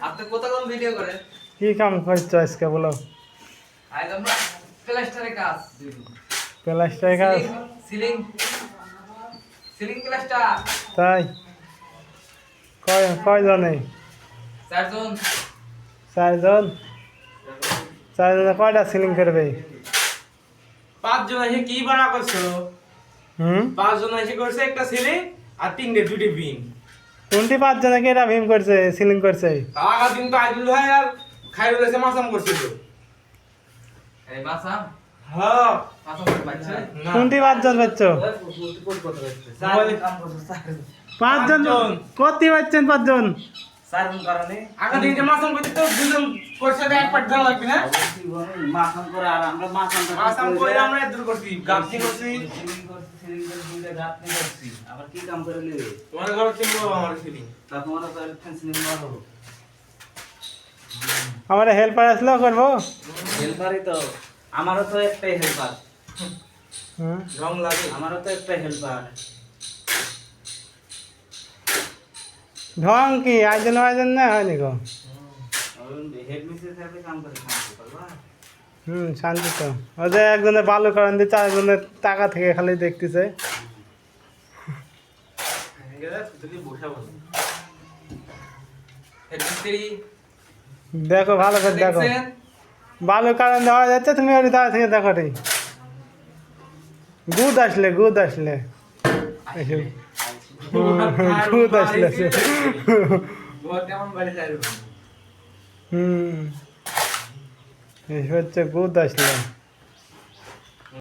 আপনি কতক্ষণ ভিডিও করেন? কি কাম করছো আজকে বলো? আজ আমরা প্লাস্টারের কাজ। প্লাস্টারের কাজ? Ceiling ceiling plaster. তাই কয়জনে? চারজন। চারজন? চারজনে কয়টা সিলিং করবে? পাঁচজন এসে কি বানা করছো? পাঁচজন এসে করছে একটা সিলিং আর দুটি বিম। কোনটি পাঁচজনে কেটা ভীম করছে সিলিং করছে? আগা দিন তো আইদুল ভাই আর খাইরুল এসে মাসাম করছিল। এই মাসাম? হ্যাঁ মাসাম করে পাচ্ছে? না। কোনটি পাঁচজন পাচ্ছো? পাঁচজন কতি পাচ্ছেন পাঁচজন? চারজন কারণে আগা দিন যে মাসাম করতে তো দুজন করছে এক পাট দেওয়া লাগবে না? মাসাম করে আর আমরা মাসাম করে আমরা দূর করছি গাপটি করছি সিলিং করে দুইটা গাঁথনি করছি। আবার কি কাম করে নেবে? তোমার ঘর কিনবো আমার সিলিং। তা তোমরা তো ফেন্সিং মারো। আমার হেল্পার আসলো করবো? হেল্পারই তো আমারও তো একটাই হেল্পার। রং লাগে আমারও তো একটাই হেল্পার। ঢং কি আয়োজন আয়োজন না হয়নি গো? হেড মিস্ত্রি সাহেবের কাম করে শান্তি করবা। শান্তি তো ওই যে একজনের বালু কারণ দিচ্ছে আরেকজনের টাকা থেকে খালি দেখতেছে। হেড মিস্ত্রি দেখো ভালো করে দেখো, বালু কারণ দেওয়া যাচ্ছে তুমি ওই দাঁড়া থেকে দেখো রে। গুদ আসলে গুদ আসলে গুদ আসলে এই হচ্ছে গুদ আসলে।